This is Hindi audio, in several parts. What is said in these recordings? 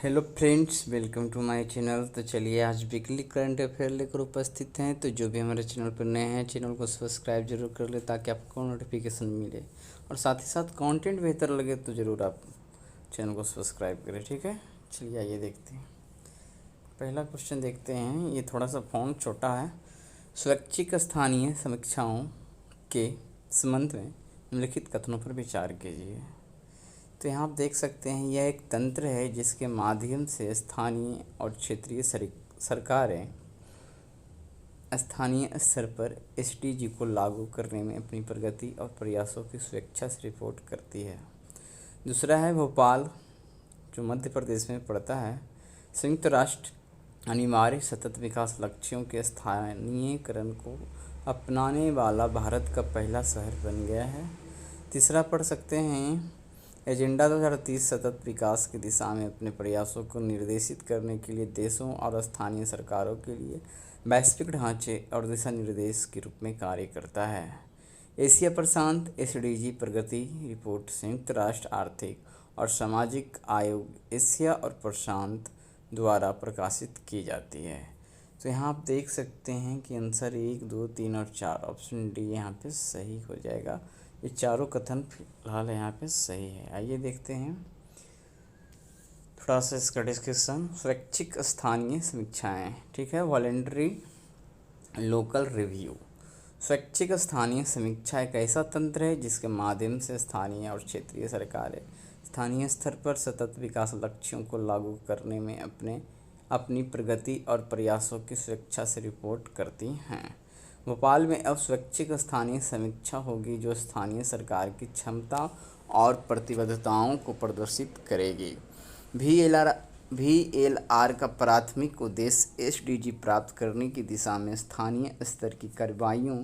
Hello friends, welcome to my channel. तो चलिए आज वीकली करंट अफेयर लेकर उपस्थित हैं। तो जो भी हमारे चैनल पर नए हैं, चैनल को सब्सक्राइब जरूर कर ले ताकि आपको नोटिफिकेशन मिले और साथ ही साथ कंटेंट बेहतर लगे तो ज़रूर आप चैनल को सब्सक्राइब करें। ठीक है, चलिए आइए देखते हैं। पहला क्वेश्चन देखते हैं। ये थोड़ा सा फॉन्ट छोटा है। स्वैच्छिक स्थानीय समीक्षाओं के संबंध में निम्नलिखित कथनों पर विचार कीजिए। तो यहाँ आप देख सकते हैं, यह एक तंत्र है जिसके माध्यम से स्थानीय और क्षेत्रीय सरकारें स्थानीय स्तर पर एसडीजी को लागू करने में अपनी प्रगति और प्रयासों की स्वेच्छा से रिपोर्ट करती है। दूसरा है भोपाल, जो मध्य प्रदेश में पड़ता है। संयुक्त राष्ट्र अनिवार्य सतत विकास लक्ष्यों के स्थानीयकरण को अपनाने वाला भारत का पहला शहर बन गया है। तीसरा पढ़ सकते हैं, एजेंडा 2030 सतत विकास की दिशा में अपने प्रयासों को निर्देशित करने के लिए देशों और स्थानीय सरकारों के लिए वैश्विक ढांचे और दिशा निर्देश के रूप में कार्य करता है। एशिया प्रशांत एसडीजी प्रगति रिपोर्ट संयुक्त राष्ट्र आर्थिक और सामाजिक आयोग एशिया और प्रशांत द्वारा प्रकाशित की जाती है। तो यहाँ आप देख सकते हैं कि आंसर 1, 2, 3 और 4 ऑप्शन डी यहाँ पे सही हो जाएगा। ये चारों कथन फिलहाल यहाँ पे सही है। आइए देखते हैं थोड़ा सा इसका डिस्कशन। स्वैच्छिक स्थानीय समीक्षाएं, ठीक है, वॉलेंटरी लोकल रिव्यू। स्वैच्छिक स्थानीय समीक्षा एक ऐसा तंत्र है जिसके माध्यम से स्थानीय और क्षेत्रीय सरकारें स्थानीय स्तर पर सतत विकास लक्ष्यों को लागू करने में अपनी प्रगति और प्रयासों की स्वेच्छा से रिपोर्ट करती हैं। भोपाल में अब स्वैच्छिक स्थानीय समीक्षा होगी जो स्थानीय सरकार की क्षमता और प्रतिबद्धताओं को प्रदर्शित करेगी। VLR का प्राथमिक उद्देश्य एसडीजी प्राप्त करने की दिशा में स्थानीय स्तर की कार्रवाइयों,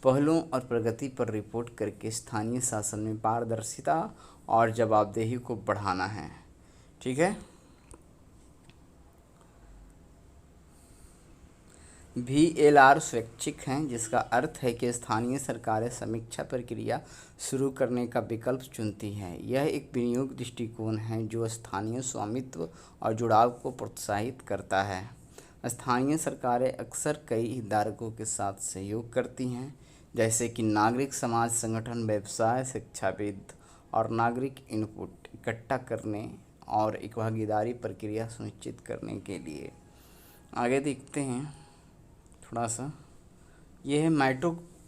पहलों और प्रगति पर रिपोर्ट करके स्थानीय शासन में पारदर्शिता और जवाबदेही को बढ़ाना है। ठीक है। VLR स्वैच्छिक हैं, जिसका अर्थ है कि स्थानीय सरकारें समीक्षा प्रक्रिया शुरू करने का विकल्प चुनती हैं। यह एक विनियोग दृष्टिकोण है जो स्थानीय स्वामित्व और जुड़ाव को प्रोत्साहित करता है। स्थानीय सरकारें अक्सर कई हितधारकों के साथ सहयोग करती हैं, जैसे कि नागरिक समाज संगठन, व्यवसाय, शिक्षाविद और नागरिक इनपुट इकट्ठा करने और एक भागीदारी प्रक्रिया सुनिश्चित करने के लिए। आगे देखते हैं थोड़ा सा। यह है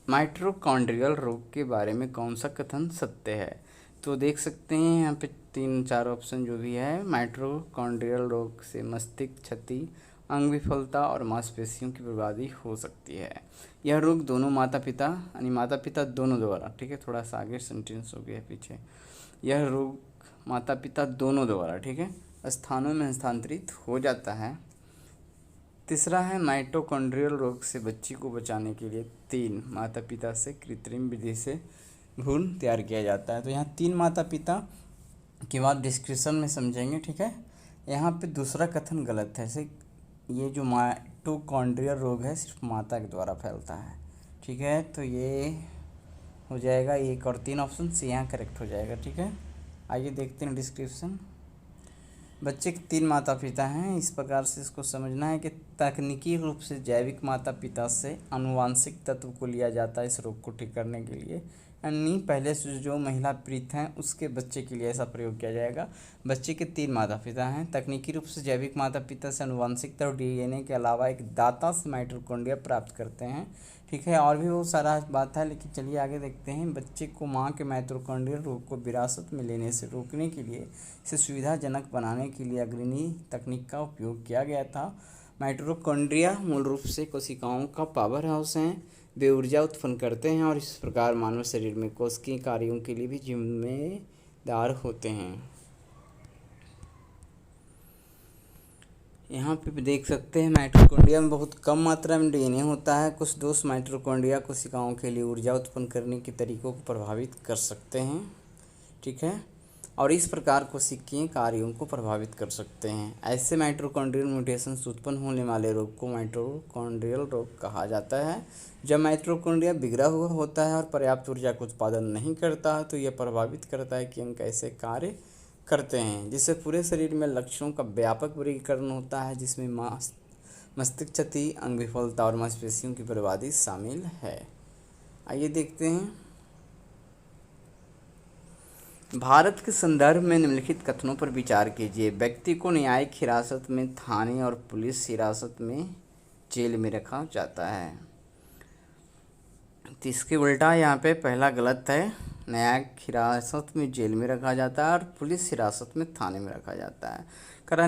माइटोकॉन्ड्रियल रोग के बारे में कौन सा कथन सत्य है। तो देख सकते हैं यहाँ पे 3-4 ऑप्शन जो भी है। माइटोकॉन्ड्रियल रोग से मस्तिष्क क्षति, अंग विफलता और मांसपेशियों की बर्बादी हो सकती है। यह रोग दोनों माता पिता दोनों द्वारा, ठीक है, थोड़ा सा आगे सेंटेंस हो गया पीछे। यह रोग माता पिता दोनों द्वारा, ठीक है, स्थानों में हस्तांतरित हो जाता है। तीसरा है माइटोकॉन्ड्रियल रोग से बच्ची को बचाने के लिए 3 माता पिता से कृत्रिम विधि से भ्रूण तैयार किया जाता है। तो यहाँ 3 माता पिता के बाद डिस्क्रिप्शन में समझेंगे, ठीक है। यहाँ पे दूसरा कथन गलत है। ऐसे ये जो माइटोकॉन्ड्रियल रोग है सिर्फ माता के द्वारा फैलता है, ठीक है। तो ये हो जाएगा 1 और 3 ऑप्शन से यहाँ करेक्ट हो जाएगा, ठीक है। आइए देखते हैं डिस्क्रिप्शन। बच्चे के 3 माता पिता हैं। इस प्रकार से इसको समझना है कि तकनीकी रूप से जैविक माता पिता से आनुवांशिक तत्व को लिया जाता है इस रोग को ठीक करने के लिए, यानी पहले से जो महिला पीड़ित हैं उसके बच्चे के लिए ऐसा प्रयोग किया जाएगा। बच्चे के 3 माता पिता हैं। तकनीकी रूप से जैविक माता पिता से आनुवांशिक तत्व डीएनए के अलावा एक दाता से माइटोकॉन्ड्रिया प्राप्त करते हैं, ठीक है। और भी बहुत सारा बात है, लेकिन चलिए आगे देखते हैं। बच्चे को माँ के माइटोकॉन्ड्रियल रोग को विरासत में लेने से रोकने के लिए, इसे सुविधाजनक बनाने के लिए अग्रणी तकनीक का उपयोग किया गया था। माइटोकॉन्ड्रिया मूल रूप से कोशिकाओं का पावर हाउस हैं। वे ऊर्जा उत्पन्न करते हैं और इस प्रकार मानव शरीर में कोशिकीय कार्यों के लिए भी जिम्मेदार होते हैं। यहाँ पे देख सकते हैं माइटोकॉन्ड्रिया में बहुत कम मात्रा में डीएनए होता है। कुछ दोष माइटोकॉन्ड्रिया कोशिकाओं के लिए ऊर्जा उत्पन्न करने के तरीकों को प्रभावित कर सकते हैं, ठीक है, और इस प्रकार कोशिकीय कार्यों को प्रभावित कर सकते हैं। ऐसे माइटोकॉन्ड्रियल म्यूटेशंस उत्पन्न होने वाले रोग को माइटोकॉन्ड्रियल रोग कहा जाता है। जब माइटोकॉन्ड्रिया बिगड़ा हुआ होता है और पर्याप्त ऊर्जा का उत्पादन नहीं करता है तो यह प्रभावित करता है कि अंग कैसे कार्य करते हैं, जिससे पूरे शरीर में लक्षणों का व्यापक वर्गीकरण होता है, जिसमें मस्तिष्क क्षति, अंग विफलता और मांसपेशियों की बर्बादी शामिल है। आइए देखते हैं। भारत के संदर्भ में निम्नलिखित कथनों पर विचार कीजिए। व्यक्ति को न्यायिक हिरासत में थाने और पुलिस हिरासत में जेल में रखा जाता है। तो इसके उल्टा यहाँ पे पहला गलत है। न्यायिक हिरासत में जेल में रखा जाता है और पुलिस हिरासत में थाने में रखा जाता है।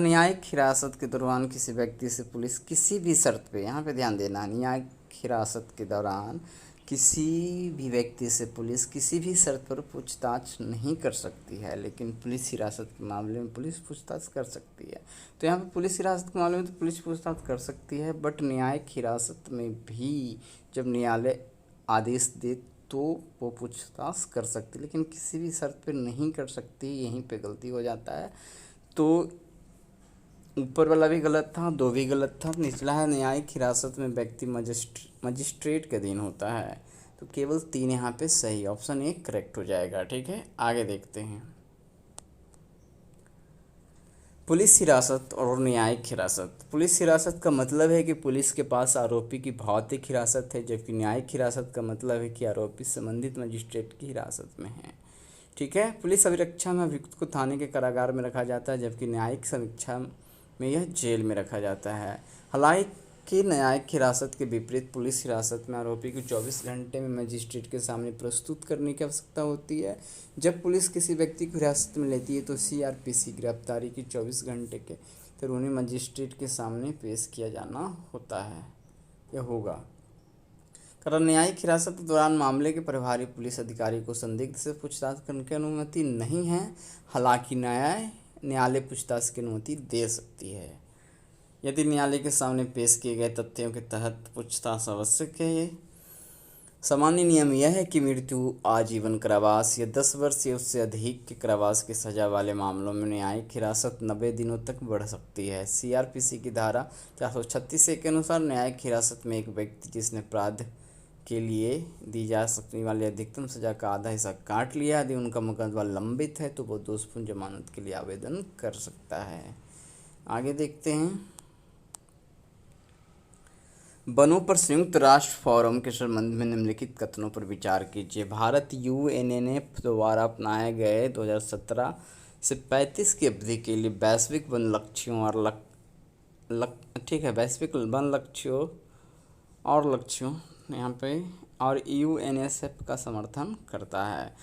न्यायिक हिरासत के दौरान किसी व्यक्ति से पुलिस किसी भी शर्त पे, यहाँ पे ध्यान देना, न्यायिक हिरासत के दौरान किसी भी व्यक्ति से पुलिस किसी भी शर्त पर पूछताछ नहीं कर सकती है, लेकिन पुलिस हिरासत के मामले में पुलिस पूछताछ कर सकती है। तो यहाँ पे पुलिस हिरासत के मामले में तो पुलिस पूछताछ कर सकती है, बट न्यायिक हिरासत में भी जब न्यायालय आदेश दे तो वो पूछताछ कर सकती, लेकिन किसी भी शर्त पे नहीं कर सकती। यहीं पे गलती हो जाता है। तो ऊपर वाला भी गलत था, दो भी गलत था। निचला है न्यायिक हिरासत में व्यक्ति मजिस्ट्रेट के अधीन होता है। तो केवल 3 यहाँ पे सही, ऑप्शन ए करेक्ट हो जाएगा। ठीक है, आगे देखते हैं। पुलिस हिरासत और न्यायिक हिरासत। पुलिस हिरासत का मतलब है कि पुलिस के पास आरोपी की भौतिक हिरासत है, जबकि न्यायिक हिरासत का मतलब है कि आरोपी संबंधित मजिस्ट्रेट की हिरासत में है। ठीक है, पुलिस अभिरक्षा में अभियुक्त को थाने के कारागार में रखा जाता है, जबकि न्यायिक समीक्षा में यह जेल में रखा जाता है। हालांकि न्यायिक हिरासत के विपरीत पुलिस हिरासत में आरोपी को 24 घंटे में मजिस्ट्रेट के सामने प्रस्तुत करने की आवश्यकता होती है। जब पुलिस किसी व्यक्ति को हिरासत में लेती है तो सीआरपीसी गिरफ्तारी की 24 घंटे के फिर उन्हें मजिस्ट्रेट के सामने पेश किया जाना होता है, यह होगा। न्यायिक हिरासत के दौरान मामले के प्रभारी पुलिस अधिकारी को संदिग्ध से पूछताछ करने की अनुमति नहीं है। हालांकि न्यायालय पूछताछ की अनुमति दे सकती है यदि न्यायालय के सामने पेश किए गए तथ्यों के तहत पूछताछ आवश्यक है। सामान्य नियम यह है कि मृत्यु, आजीवन कारावास या 10 वर्ष या उससे अधिक के कारावास की सजा वाले मामलों में न्यायिक हिरासत 90 दिनों तक बढ़ सकती है। सीआरपीसी की धारा 436 के अनुसार न्यायिक हिरासत में एक व्यक्ति जिसने अपराध के लिए दी जा सकने वाली अधिकतम सजा का आधा हिस्सा काट लिया, यदि उनका मुकदमा लंबित है तो वो दोषपूर्ण जमानत के लिए आवेदन कर सकता है। आगे देखते हैं। वनों पर संयुक्त राष्ट्र फोरम के संबंध में निम्नलिखित कथनों पर विचार कीजिए। भारत यूएनएफ द्वारा अपनाए गए 2017 से 35 की अवधि के लिए वैश्विक वन लक्ष्यों और वैश्विक वन लक्ष्यों और लक्ष्यों यहाँ पे और यूएनएसएफ का समर्थन करता है।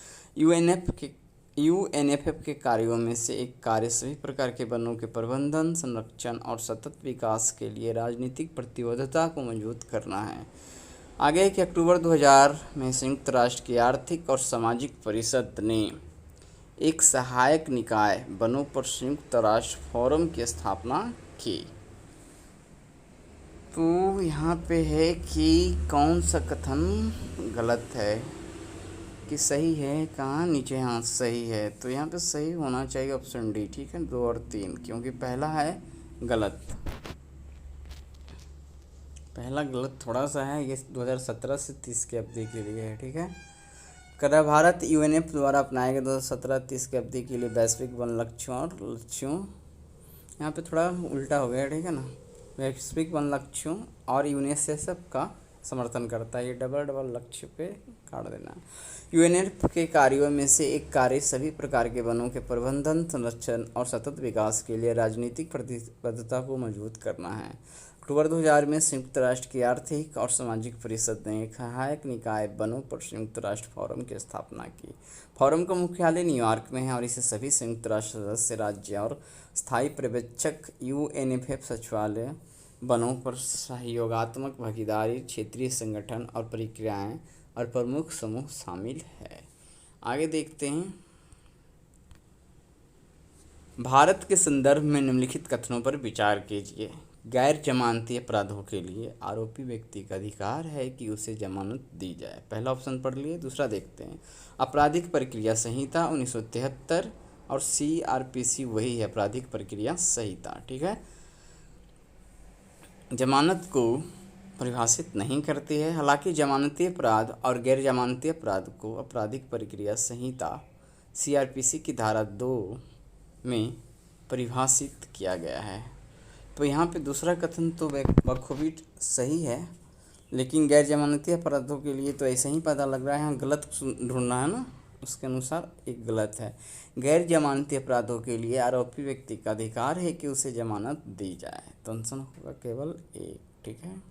यूएनएफएफ के कार्यों में से एक कार्य सभी प्रकार के वनों के प्रबंधन, संरक्षण और सतत विकास के लिए राजनीतिक प्रतिबद्धता को मजबूत करना है। आगे है कि अक्टूबर 2000 में संयुक्त राष्ट्र की आर्थिक और सामाजिक परिषद ने एक सहायक निकाय वनों पर संयुक्त राष्ट्र फोरम की स्थापना की। तो यहाँ पे है कि कौन सा कथन गलत है कि सही है, कहाँ नीचे, हाँ सही है। तो यहाँ पे सही होना चाहिए ऑप्शन डी। ठीक है, 2 और 3, क्योंकि पहला है गलत। पहला गलत थोड़ा सा है, ये 2017 से 30 की अवधि के लिए है। ठीक है, भारत यूएनएफ द्वारा अपनाए गए 2017-30 की अवधि के लिए वैश्विक वन लक्ष्यों यहाँ पे थोड़ा उल्टा हो गया। ठीक है ना, वैश्विक वन लक्ष्यों और यूएनएसएफ का समर्थन करता है। ये डबल लक्ष्य पे काट देना। यूएनएफ के कार्यों में से एक कार्य सभी प्रकार के वनों के प्रबंधन, संरक्षण और सतत विकास के लिए राजनीतिक प्रतिबद्धता को मजबूत करना है। अक्टूबर 2000 में संयुक्त राष्ट्र की आर्थिक और सामाजिक परिषद ने एक सहायक निकाय वनों पर संयुक्त राष्ट्र फोरम की स्थापना की। फोरम का मुख्यालय न्यूयॉर्क में है और इसे सभी संयुक्त राष्ट्र सदस्य राज्य और स्थायी पर्यवेक्षक यूएनएफएफ सचिवालय, वनों पर सहयोगात्मक भागीदारी, क्षेत्रीय संगठन और प्रक्रियाएं और प्रमुख समूह शामिल है। आगे देखते हैं। भारत के संदर्भ में निम्नलिखित कथनों पर विचार कीजिए। गैर जमानती अपराधों के लिए आरोपी व्यक्ति का अधिकार है कि उसे जमानत दी जाए। पहला ऑप्शन पढ़ लिए, दूसरा देखते हैं। आपराधिक प्रक्रिया संहिता 1973 और सीआरपीसी वही है, आपराधिक प्रक्रिया संहिता। ठीक है, जमानत को परिभाषित नहीं करती है। हालांकि जमानती अपराध और गैर जमानती अपराध को आपराधिक प्रक्रिया संहिता सीआरपीसी की धारा 2 में परिभाषित किया गया है। तो यहाँ पे दूसरा कथन तो बखूबी सही है, लेकिन गैर जमानती अपराधों के लिए तो ऐसा ही पता लग रहा है, यहाँ गलत ढूंढना है ना, उसके अनुसार एक गलत है। गैर जमानती अपराधों के लिए आरोपी व्यक्ति का अधिकार है कि उसे जमानत दी जाए, तो आंसर होगा केवल एक। ठीक है।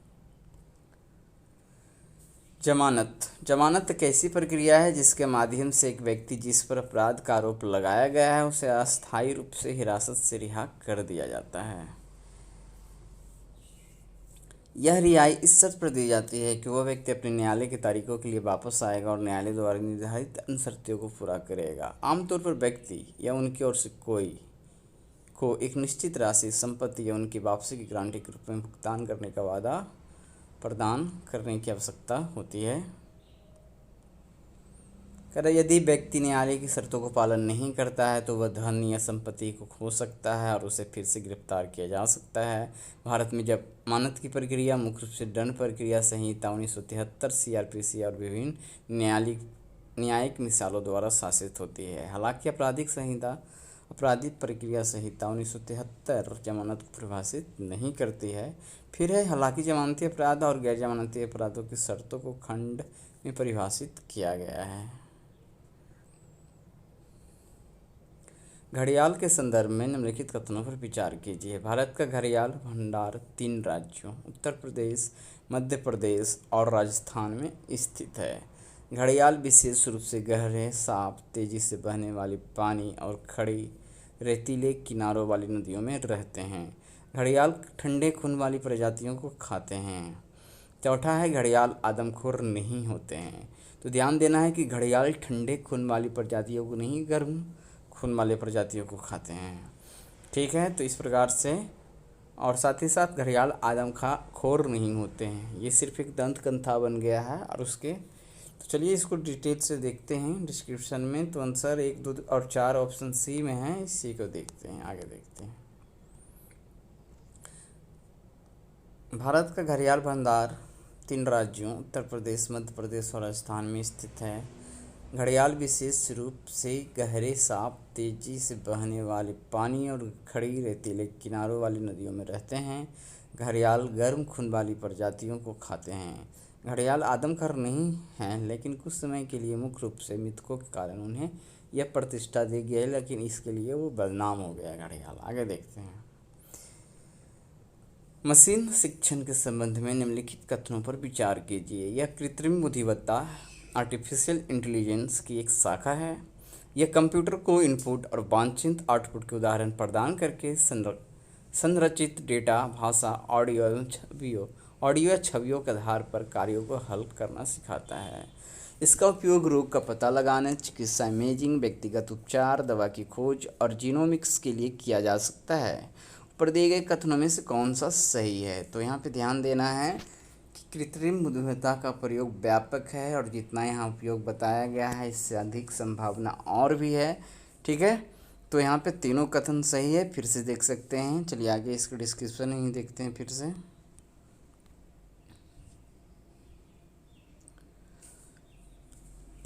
जमानत एक ऐसी प्रक्रिया है जिसके माध्यम से एक व्यक्ति जिस पर अपराध का आरोप लगाया गया है उसे अस्थायी रूप से हिरासत से रिहा कर दिया जाता है। यह रिहाई इस शर्त पर दी जाती है कि वह व्यक्ति अपने न्यायालय की तारीखों के लिए वापस आएगा और न्यायालय द्वारा निर्धारित अन्य शर्तों को पूरा करेगा। आमतौर पर व्यक्ति या उनकी ओर से कोई को एक निश्चित राशि संपत्ति या उनकी वापसी की गारंटी के रूप में भुगतान करने का वादा प्रदान करने की आवश्यकता होती है। यदि व्यक्ति न्यायालय की शर्तों को पालन नहीं करता है तो वह धन या संपत्ति को खो सकता है और उसे फिर से गिरफ्तार किया जा सकता है। भारत में जमानत की प्रक्रिया मुख्य रूप से दंड प्रक्रिया संहिता 1973 सीआरपीसी और विभिन्न न्यायिक मिसालों द्वारा शासित होती है। हालांकि आपराधिक प्रक्रिया संहिता 1973 जमानत को परिभाषित नहीं करती है। फिर है, हालांकि जमानती अपराध और गैर जमानती अपराधों की शर्तों को खंड में परिभाषित किया गया है। घड़ियाल के संदर्भ में निम्नलिखित कथनों पर विचार कीजिए। भारत का घड़ियाल भंडार 3 राज्यों उत्तर प्रदेश, मध्य प्रदेश और राजस्थान में स्थित है। घड़ियाल विशेष रूप से गहरे, साफ, तेजी से बहने वाली पानी और खड़ी रेतीले किनारों वाली नदियों में रहते हैं। घड़ियाल ठंडे खून वाली प्रजातियों को खाते हैं। चौथा है, घड़ियाल आदमखोर नहीं होते हैं। तो ध्यान देना है कि घड़ियाल ठंडे खून वाली प्रजातियों को नहीं, गर्म खून वाले प्रजातियों को खाते हैं। ठीक है, तो इस प्रकार से, और साथ ही साथ घड़ियाल खोर नहीं होते हैं। ये सिर्फ एक दंत कंथा बन गया है। और उसके तो चलिए इसको डिटेल से देखते हैं डिस्क्रिप्शन में। तो आंसर 1, 2 और 4 ऑप्शन सी में है, इसी को देखते हैं, आगे देखते हैं। भारत का घड़ियाल भंडार 3 राज्यों उत्तर प्रदेश, मध्य प्रदेश और राजस्थान में स्थित है। घड़ियाल विशेष रूप से गहरे, साफ, तेजी से बहने वाले पानी और खड़ी रेतीले किनारों वाली नदियों में रहते हैं। घड़ियाल गर्म खून वाली प्रजातियों को खाते हैं। घड़ियाल आदमखोर नहीं हैं, लेकिन कुछ समय के लिए मुख्य रूप से मिथकों के कारण उन्हें यह प्रतिष्ठा दी गई है, लेकिन इसके लिए वो बदनाम हो गया घड़ियाल। आगे देखते हैं। मशीन शिक्षण के संबंध में निम्नलिखित कथनों पर विचार कीजिए। यह कृत्रिम बुद्धिमत्ता आर्टिफिशियल इंटेलिजेंस की एक शाखा है। यह कंप्यूटर को इनपुट और वांछित आउटपुट के उदाहरण प्रदान करके संरचित डेटा, भाषा, ऑडियो या छवियों के आधार पर कार्यों को हल करना सिखाता है। इसका उपयोग रोग का पता लगाने, चिकित्सा इमेजिंग, व्यक्तिगत उपचार, दवा की खोज और जीनोमिक्स के लिए किया जा सकता है। ऊपर दिए गए कथनों में से कौन सा सही है? तो यहाँ पे ध्यान देना है कि कृत्रिम बुद्धिमत्ता का प्रयोग व्यापक है और जितना यहाँ उपयोग बताया गया है इससे अधिक संभावना और भी है। ठीक है, तो यहाँ पे तीनों कथन सही है, फिर से देख सकते हैं। चलिए आगे इसका डिस्क्रिप्शन ही देखते हैं फिर से।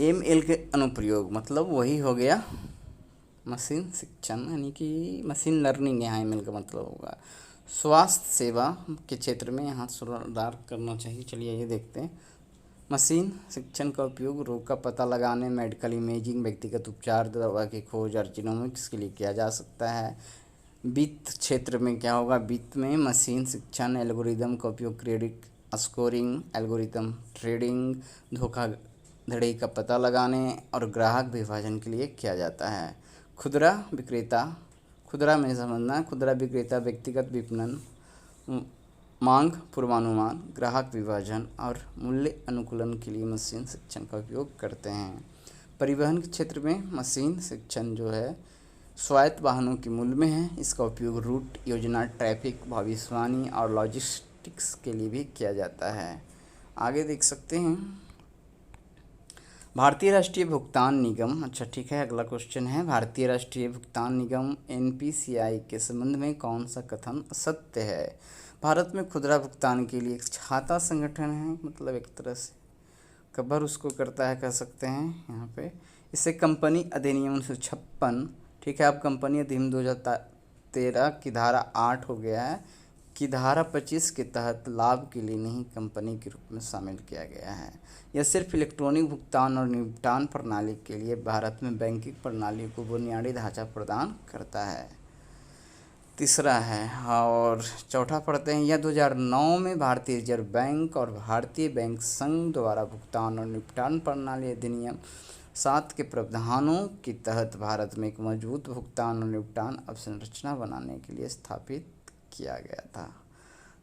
ML के अनुप्रयोग मतलब वही हो गया मशीन शिक्षण, यानी कि मशीन लर्निंग। यहाँ ML का मतलब होगा स्वास्थ्य सेवा के क्षेत्र में, यहाँ सुधार करना चाहिए। चलिए ये देखते हैं। मशीन शिक्षण का उपयोग रोग का पता लगाने, मेडिकल इमेजिंग, व्यक्तिगत उपचार, दवा की खोज और जीनोमिक्स के लिए किया जा सकता है। वित्त क्षेत्र में क्या होगा? वित्त में मशीन शिक्षण एल्गोरिदम का उपयोग क्रेडिट स्कोरिंग एल्गोरिदम, ट्रेडिंग, धोखाधड़ी का पता लगाने और ग्राहक विभाजन के लिए किया जाता है। खुदरा में समझना, खुदरा विक्रेता व्यक्तिगत विपणन, मांग पूर्वानुमान, ग्राहक विभाजन और मूल्य अनुकूलन के लिए मशीन शिक्षण का उपयोग करते हैं। परिवहन के क्षेत्र में मशीन शिक्षण जो है स्वायत्त वाहनों के मूल्य में है। इसका उपयोग रूट योजना, ट्रैफिक भविष्यवाणी और लॉजिस्टिक्स के लिए भी किया जाता है। आगे देख सकते हैं। भारतीय राष्ट्रीय भुगतान निगम, अच्छा ठीक है, अगला क्वेश्चन है। भारतीय राष्ट्रीय भुगतान निगम NPCI के संबंध में कौन सा कथन सत्य है? भारत में खुदरा भुगतान के लिए एक छाता संगठन है, मतलब एक तरह से कवर उसको करता है, कह सकते हैं यहाँ पे। इसे कंपनी अधिनियम 1956 ठीक है। अब कंपनी अधिनियम 2013 की धारा 8 हो गया है कि धारा 25 के तहत लाभ के लिए नहीं कंपनी के रूप में शामिल किया गया है। यह सिर्फ इलेक्ट्रॉनिक भुगतान और निपटान प्रणाली के लिए भारत में बैंकिंग प्रणाली को बुनियादी ढांचा प्रदान करता है। तीसरा है और चौथा पढ़ते हैं। यह 2009 में भारतीय रिजर्व बैंक और भारतीय बैंक संघ द्वारा भुगतान और निपटान प्रणाली अधिनियम 7 के प्रावधानों के तहत भारत में एक मजबूत भुगतान और निपटान अवसंरचना बनाने के लिए स्थापित किया गया था।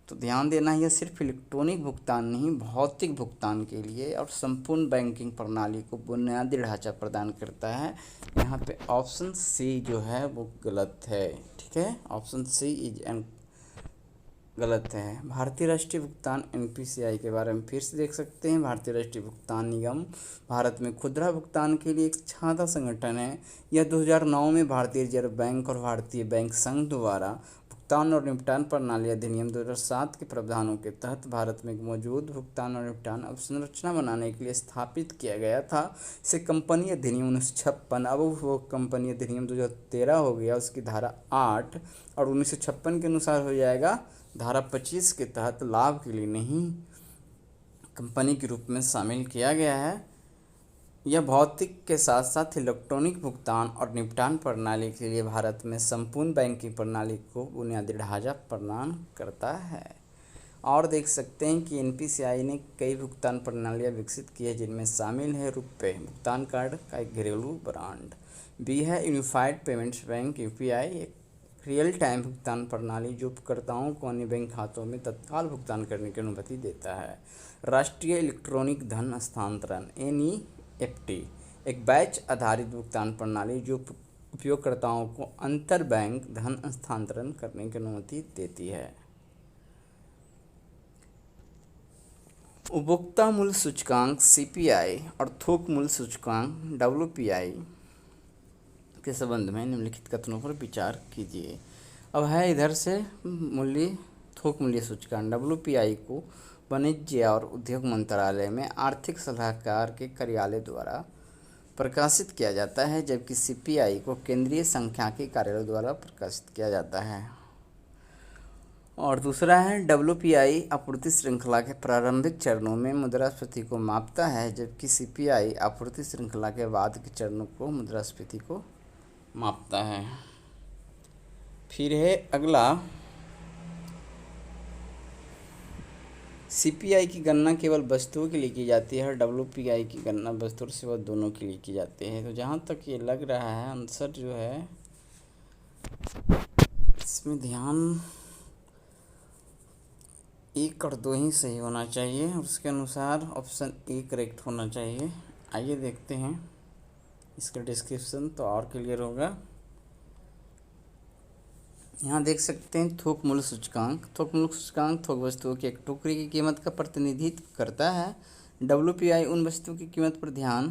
तो ध्यान देना, यह सिर्फ इलेक्ट्रॉनिक भुगतान नहीं, भौतिक भुगतान के लिए और संपूर्ण बैंकिंग प्रणाली को बुनियादी ढांचा प्रदान करता है। यहाँ पे ऑप्शन सी जो है वो गलत है। ठीक है, ऑप्शन सी इज एन गलत है। भारतीय राष्ट्रीय भुगतान एनपीसीआई के बारे में फिर से देख सकते हैं। भारतीय राष्ट्रीय भुगतान निगम भारत में खुदरा भुगतान के लिए एक छाता संगठन है। यह 2009 में भारतीय रिजर्व बैंक और भारतीय बैंक संघ द्वारा भुगतान और निपटान प्रणाली अधिनियम 2007 के प्रावधानों के तहत भारत में एक मौजूद भुगतान और निपटान अवसंरचना बनाने के लिए स्थापित किया गया था। इसे कंपनी अधिनियम 1956, अब वो कंपनी अधिनियम 2013 हो गया, उसकी धारा 8 और 1956 के अनुसार हो जाएगा धारा 25 के तहत लाभ के लिए नहीं कंपनी के रूप में शामिल किया गया है। यह भौतिक के साथ साथ इलेक्ट्रॉनिक भुगतान और निपटान प्रणाली के लिए भारत में संपूर्ण बैंकिंग प्रणाली को बुनियादी ढांचा प्रदान करता है। और देख सकते हैं कि एनपीसीआई ने कई भुगतान प्रणालियां विकसित की है, जिनमें शामिल है रुपए भुगतान कार्ड का एक घरेलू ब्रांड। बी है यूनिफाइड पेमेंट्स बैंक यूपीआई, एक रियल टाइम भुगतान प्रणाली जो उपभोक्ताओं को अन्य बैंक खातों में तत्काल भुगतान करने की अनुमति देता है। राष्ट्रीय इलेक्ट्रॉनिक धन हस्तांतरण एनईएफटी, एक बैच आधारित भुगतान प्रणाली जो उपयोगकर्ताओं को अंतर बैंक धन हस्तांतरण करने की अनुमति देती है। उपभोक्ता मूल्य सूचकांक सीपीआई और थोक मूल्य सूचकांक डब्ल्यूपीआई के संबंध में निम्नलिखित कथनों पर विचार कीजिए। अब है इधर से मूल्य थोक मूल्य सूचकांक डब्ल्यूपीआई को वाणिज्य और उद्योग मंत्रालय में आर्थिक सलाहकार के कार्यालय द्वारा प्रकाशित किया जाता है, जबकि सीपीआई को केंद्रीय सांख्यिकी कार्यालय द्वारा प्रकाशित किया जाता है। और दूसरा है डब्ल्यूपीआई आपूर्ति श्रृंखला के प्रारंभिक चरणों में मुद्रास्फीति को मापता है, जबकि सीपीआई आपूर्ति श्रृंखला के बाद के चरणों को मुद्रास्फीति को मापता है। फिर है अगला, सीपीआई की गणना केवल वस्तुओं के लिए की जाती है और डब्ल्यूपीआई की गणना वस्तु और सेवा दोनों के लिए की जाती है। तो जहाँ तक ये लग रहा है आंसर जो है इसमें ध्यान 1 और 2 ही सही होना चाहिए और उसके अनुसार ऑप्शन ए करेक्ट होना चाहिए। आइए देखते हैं इसका डिस्क्रिप्शन तो और क्लियर होगा। यहाँ देख सकते हैं थोक मूल्य सूचकांक। थोक मूल्य सूचकांक थोक वस्तुओं की एक टुकड़ी की कीमत का प्रतिनिधित्व करता है। डब्ल्यूपीआई उन वस्तुओं की कीमत पर ध्यान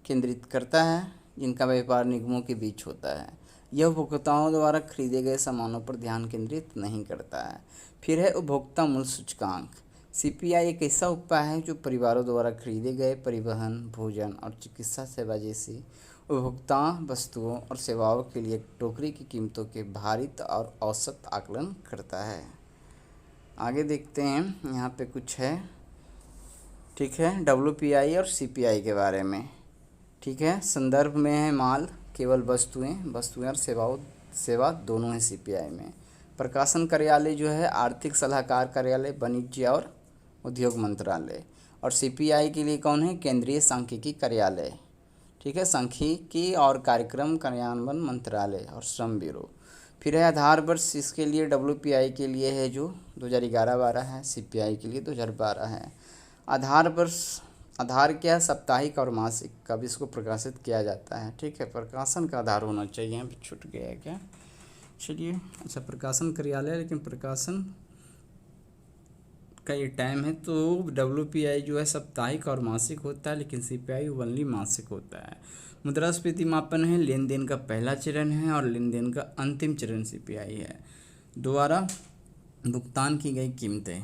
केंद्रित करता है जिनका व्यापार निगमों के बीच होता है। यह उपभोक्ताओं द्वारा खरीदे गए सामानों पर ध्यान केंद्रित नहीं करता है। फिर है उपभोक्ता मूल्य सूचकांक। सीपीआई एक ऐसा उपाय है जो परिवारों द्वारा खरीदे गए परिवहन, भोजन और चिकित्सा सेवा जैसी उपभोक्ता वस्तुओं और सेवाओं के लिए टोकरी की कीमतों के भारित और औसत आकलन करता है। आगे देखते हैं यहाँ पे कुछ है, ठीक है, डब्ल्यूपीआई और सीपीआई के बारे में। ठीक है, संदर्भ में है माल, केवल वस्तुएं और सेवा दोनों है सीपीआई में। प्रकाशन कार्यालय जो है आर्थिक सलाहकार कार्यालय, वाणिज्य और उद्योग मंत्रालय। और सीपीआई के लिए कौन है? केंद्रीय सांख्यिकी कार्यालय। ठीक है, सांख्यिकी और कार्यक्रम कार्यान्वयन मंत्रालय और श्रम ब्यूरो। फिर है आधार वर्ष, इसके लिए डब्ल्यूपीआई के लिए है जो 2011-12 है, सीपीआई के लिए 2012 है। आधार वर्ष, आधार क्या है? साप्ताहिक और मासिक कब इसको प्रकाशित किया जाता है। ठीक है, प्रकाशन का आधार होना चाहिए, यहाँ पे छूट गया है क्या? चलिए, अच्छा प्रकाशन कार्यालय, लेकिन प्रकाशन का ये टाइम है तो डब्ल्यूपीआई जो है साप्ताहिक और मासिक होता है, लेकिन सीपीआई ओनली मासिक होता है। मुद्रास्फीति मापन है, लेन देन का पहला चरण है और लेन देन का अंतिम चरण सीपीआई है। द्वारा भुगतान की गई कीमतें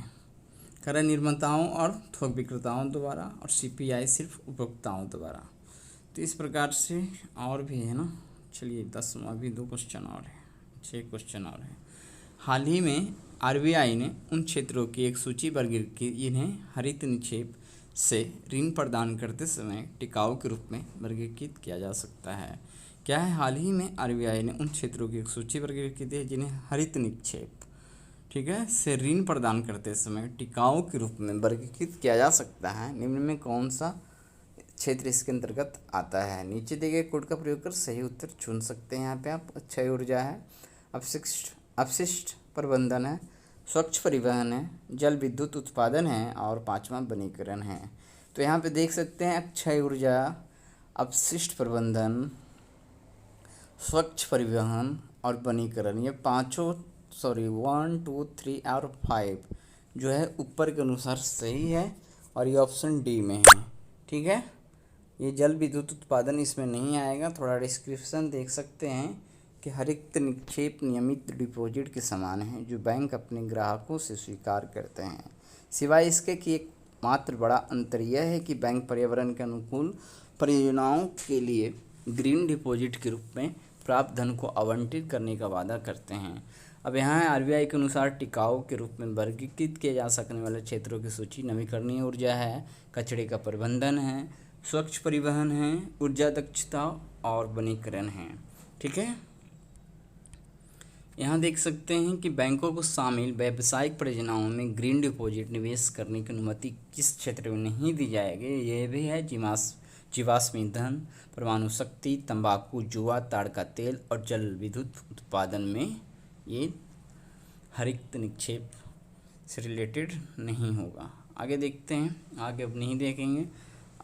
क्रय निर्माताओं और थोक विक्रेताओं द्वारा, और सीपीआई सिर्फ उपभोक्ताओं द्वारा। तो इस प्रकार से और भी है ना, चलिए 10वां, अभी 2 क्वेश्चन और है, 6 क्वेश्चन और है। हाल ही में आरबीआई ने उन क्षेत्रों की एक सूची वर्गीकृत की जिन्हें हरित निक्षेप से ऋण प्रदान करते समय टिकाऊ के रूप में वर्गीकृत किया जा सकता है। क्या है? हाल ही में आरबीआई ने उन क्षेत्रों की एक सूची वर्गीकृत की है जिन्हें हरित निक्षेप, ठीक है, से ऋण प्रदान करते समय टिकाऊ के रूप में वर्गीकृत किया जा सकता है। निम्न में कौन सा क्षेत्र इसके अंतर्गत आता है? नीचे दिए गए कोड का प्रयोग कर सही उत्तर चुन सकते हैं। यहाँ पे आप अक्षय ऊर्जा है, अपशिष्ट प्रबंधन है, स्वच्छ परिवहन है, जल विद्युत उत्पादन है और 5वां वनीकरण है। तो यहाँ पे देख सकते हैं अक्षय ऊर्जा, अपशिष्ट प्रबंधन, स्वच्छ परिवहन और वनीकरण, ये पाँचों 1, 2, 3 और 5 जो है ऊपर के अनुसार सही है और ये ऑप्शन डी में है। ठीक है, ये जल विद्युत उत्पादन इसमें नहीं आएगा। थोड़ा डिस्क्रिप्शन देख सकते हैं कि हरित निक्षेप नियमित डिपॉजिट के समान है जो बैंक अपने ग्राहकों से स्वीकार करते हैं, सिवाय इसके कि एक मात्र बड़ा अंतर यह है कि बैंक पर्यावरण के अनुकूल परियोजनाओं के लिए ग्रीन डिपॉजिट के रूप में प्राप्त धन को आवंटित करने का वादा करते हैं। अब यहाँ आरबीआई के अनुसार टिकाऊ के रूप में वर्गीकृत किए जा सकने वाले क्षेत्रों की सूची नवीकरणीय ऊर्जा है, कचरे का प्रबंधन है, स्वच्छ परिवहन है, ऊर्जा दक्षता और वनीकरण है। ठीक है, यहाँ देख सकते हैं कि बैंकों को शामिल व्यावसायिक परियोजनाओं में ग्रीन डिपॉजिट निवेश करने की अनुमति किस क्षेत्र में नहीं दी जाएगी। ये भी है जीवाश्म ईंधन, परमाणु शक्ति, तंबाकू, जुआ, ताड़ का तेल और जल विद्युत उत्पादन में ये हरित निक्षेप से रिलेटेड नहीं होगा। आगे देखते हैं, आगे अब नहीं देखेंगे।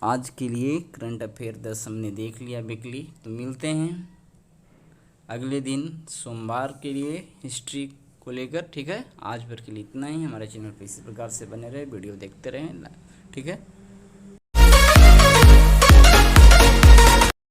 आज के लिए करंट अफेयर 10 हमने देख लिया वीकली। तो मिलते हैं अगले दिन सोमवार के लिए हिस्ट्री को लेकर। ठीक है, आज भर के लिए इतना ही। हमारे चैनल पर इसी प्रकार से बने रहे, वीडियो देखते रहें। ठीक है।